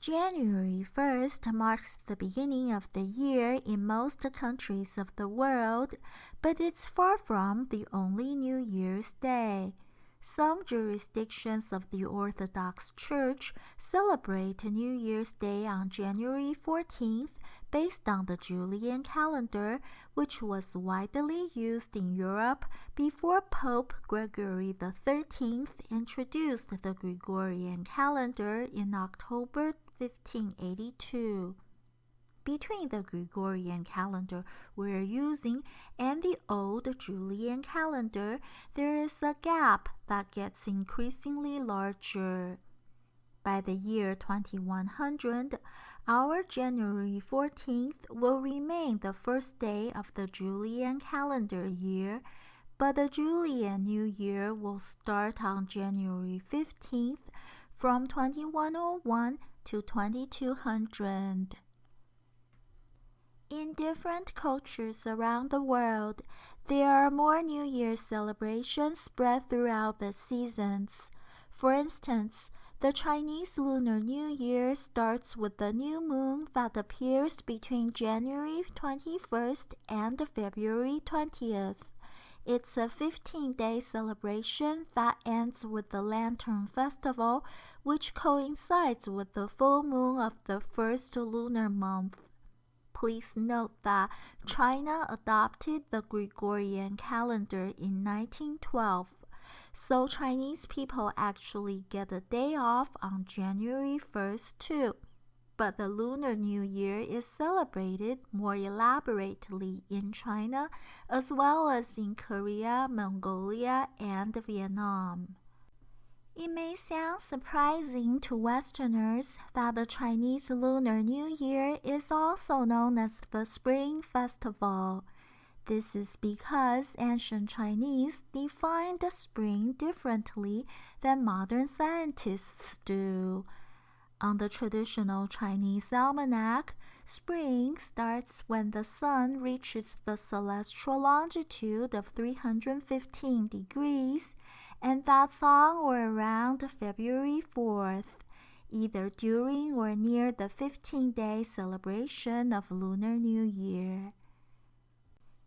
January 1st marks the beginning of the year in most countries of the world, but it's far from the only New Year's Day. Some jurisdictions of the Orthodox Church celebrate New Year's Day on January 14th based on the Julian calendar, which was widely used in Europe before Pope Gregory XIII introduced the Gregorian calendar in October 1582. Between the Gregorian calendar we're using and the old Julian calendar, there is a gap that gets increasingly larger. By the year 2100, our January 14th will remain the first day of the Julian calendar year, but the Julian New Year will start on January 15th from 2101 to 2200. In different cultures around the world, there are more New Year celebrations spread throughout the seasons. For instance, the Chinese Lunar New Year starts with the new moon that appears between January 21st and February 20th. It's a 15-day celebration that ends with the Lantern Festival, which coincides with the full moon of the first lunar month. Please note that China adopted the Gregorian calendar in 1912, so Chinese people actually get a day off on January 1st too. But the Lunar New Year is celebrated more elaborately in China as well as in Korea, Mongolia, and Vietnam. It may sound surprising to Westerners that the Chinese Lunar New Year is also known as the Spring Festival. This is because ancient Chinese defined spring differently than modern scientists do. On the traditional Chinese almanac, spring starts when the sun reaches the celestial longitude of 315 degrees, and that's on or around February 4th, either during or near the 15-day celebration of Lunar New Year.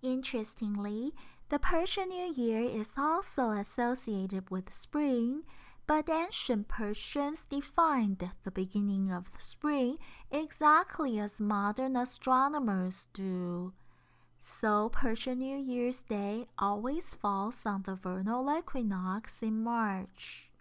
Interestingly, the Persian New Year is also associated with spring, but ancient Persians defined the beginning of spring exactly as modern astronomers do. So Persian New Year's Day always falls on the vernal equinox in March.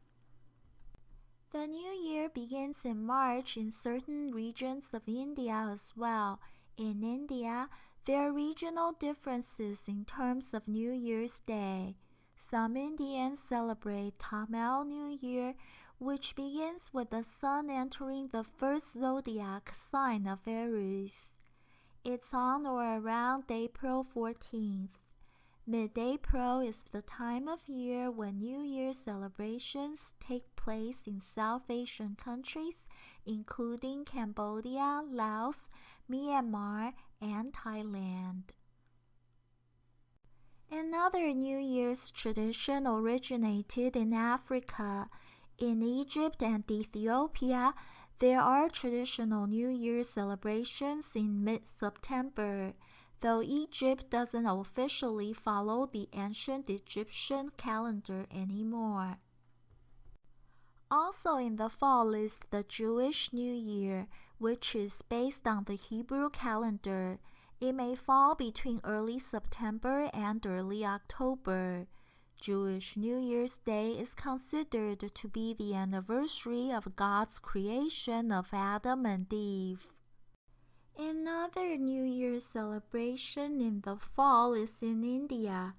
The New Year begins in March in certain regions of India as well. In India, there are regional differences in terms of New Year's Day. Some Indians celebrate Tamil New Year, which begins with the sun entering the first zodiac sign of Aries. It's on or around April 14th. Mid-April is the time of year when New Year celebrations take place in South Asian countries, including Cambodia, Laos, Myanmar, and Thailand. Another New Year's tradition originated in Africa. In Egypt and Ethiopia, there are traditional New Year celebrations in mid-September, though Egypt doesn't officially follow the ancient Egyptian calendar anymore. Also in the fall is the Jewish New Year, which is based on the Hebrew calendar. It may fall between early September and early October. Jewish New Year's Day is considered to be the anniversary of God's creation of Adam and Eve. Another New Year's celebration in the fall is in India.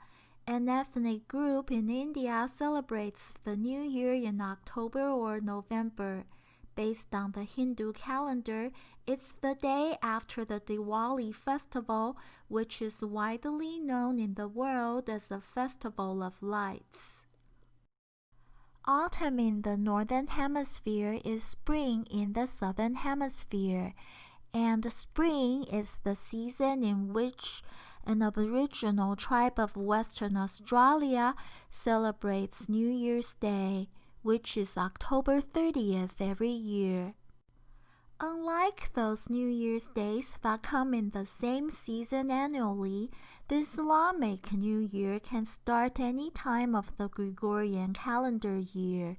An ethnic group in India celebrates the New Year in October or November. Based on the Hindu calendar, it's the day after the Diwali festival, which is widely known in the world as a festival of lights. Autumn in the northern hemisphere is spring in the southern hemisphere, and spring is the season in which an Aboriginal tribe of Western Australia celebrates New Year's Day, which is October 30th every year. Unlike those New Year's days that come in the same season annually, the Islamic New Year can start any time of the Gregorian calendar year.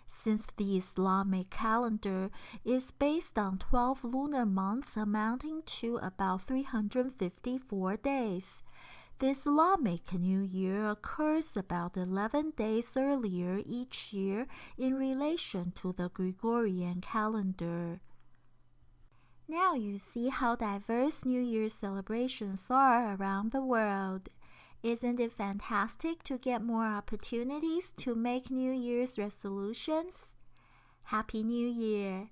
Since the Islamic calendar is based on 12 lunar months amounting to about 354 days, the Islamic New Year occurs about 11 days earlier each year in relation to the Gregorian calendar. Now you see how diverse New Year's celebrations are around the world. Isn't it fantastic to get more opportunities to make New Year's resolutions? Happy New Year!